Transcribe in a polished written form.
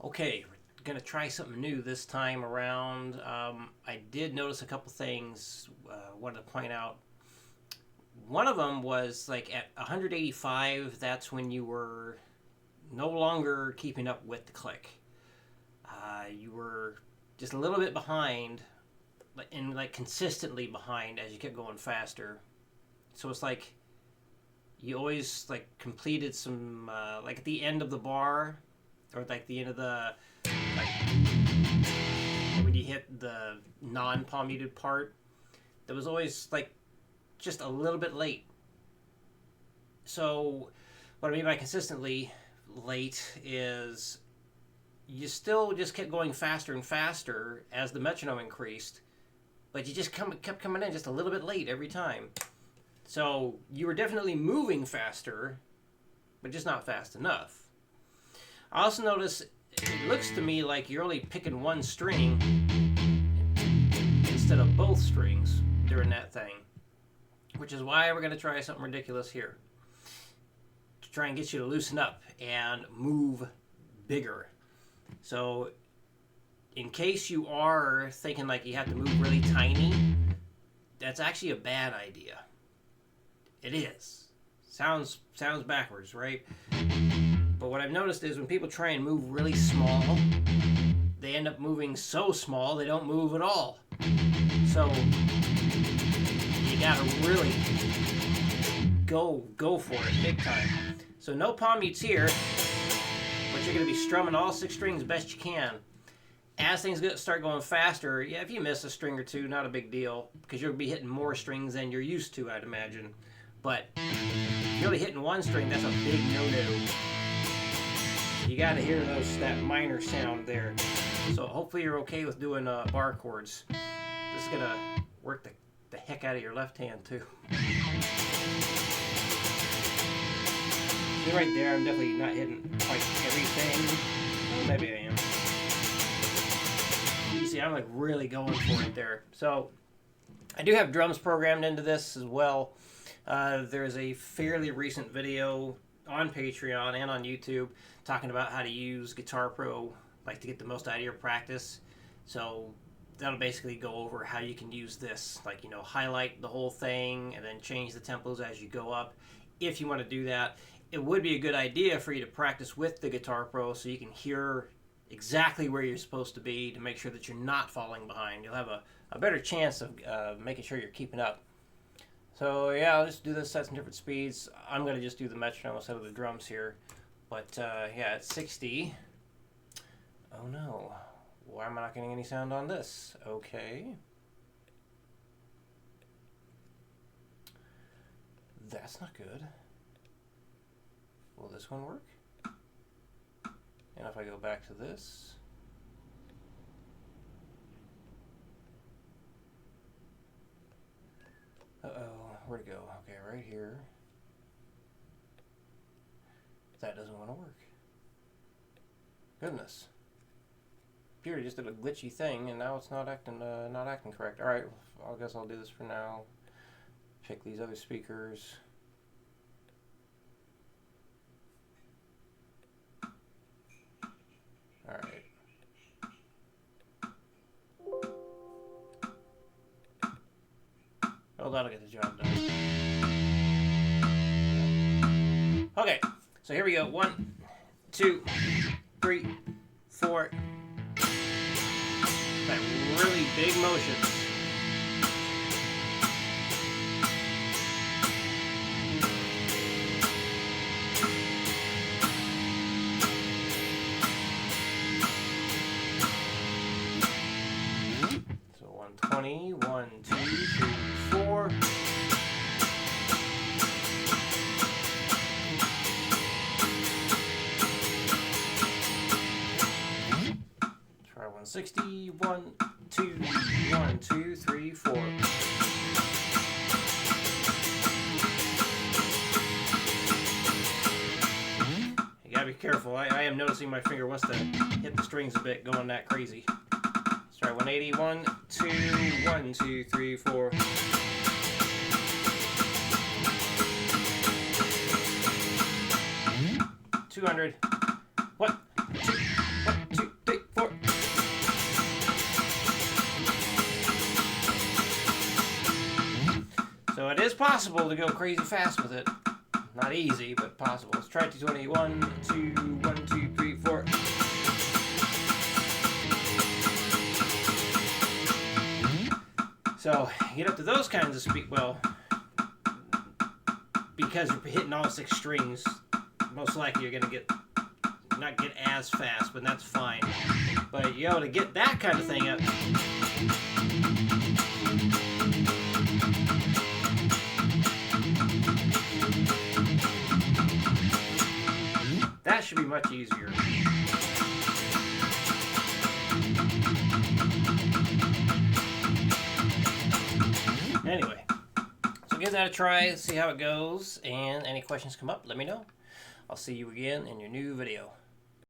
Okay, we're gonna try something new this time around. I did notice a couple things. Wanted to point out. One of them was like at 185. That's when you were no longer keeping up with the click. You were just a little bit behind, and like consistently behind as you kept going faster. So it's like you always like completed some like at the end of the bar, or like the end of the like when you hit the non-palm muted part, that was always like just a little bit late. So what I mean by consistently late is you still just kept going faster and faster as the metronome increased, but you just kept coming in just a little bit late every time. So you were definitely moving faster, but just not fast enough. I also notice it looks to me like you're only picking one string instead of both strings during that thing, which is why we're going to try something ridiculous here to try and get you to loosen up and move bigger. So in case you are thinking like you have to move really tiny, that's actually a bad idea. It is. Sounds backwards, right? But what I've noticed is when people try and move really small, they end up moving so small they don't move at all. So you gotta really go for it big time. So no palm mutes here, but you're gonna be strumming all 6 strings best you can. As things start going faster, yeah, if you miss a string or two, not a big deal, because you'll be hitting more strings than you're used to, I'd imagine. But if you're only hitting one string, that's a big no-no. You got to hear that minor sound there. So hopefully you're okay with doing bar chords. This is going to work the heck out of your left hand too. See right there, I'm definitely not hitting quite everything. Well, maybe I am. You see, I'm like really going for it there. So I do have drums programmed into this as well. There's a fairly recent video on Patreon and on YouTube talking about how to use Guitar Pro like to get the most out of your practice. So that'll basically go over how you can use this, like, you know, highlight the whole thing and then change the tempos as you go up. If you want to do that, it would be a good idea for you to practice with the Guitar Pro so you can hear exactly where you're supposed to be to make sure that you're not falling behind. You'll have a better chance of making sure you're keeping up. So yeah, I'll just do this at some different speeds. I'm going to just do the metronome instead of the drums here. But yeah, at 60. Oh no. Why am I not getting any sound on this? Okay. That's not good. Will this one work? And if I go back to this. Uh-oh, where'd it go? Okay, right here. That doesn't want to work. Goodness. Computer just did a glitchy thing, and now it's not acting correct. All right, I guess I'll do this for now. Pick these other speakers. All right. Oh, that'll get the job done. Okay, so here we go. 1, 2, 3, 4. That really big motion. So 120, 1, 2, 3, 4. Try 160, 1, 2, 1, 2, 3, 4. You gotta be careful. I am noticing my finger wants to hit the strings a bit, going that crazy. Let's try 180, 1, 2, 1, 2, 3, 4. 200. 1, 2, 1, 2, is possible to go crazy fast with it. Not easy, but possible. Let's try 220. 1, 2, 1, 2, 3, 4. So, get up to those kinds of speed. Well, because you're hitting all 6 strings, most likely you're going to not get as fast, but that's fine. But you know, to get that kind of thing up, that should be much easier. Anyway, so give that a try, see how it goes, and any questions come up, let me know. I'll see you again in your new video.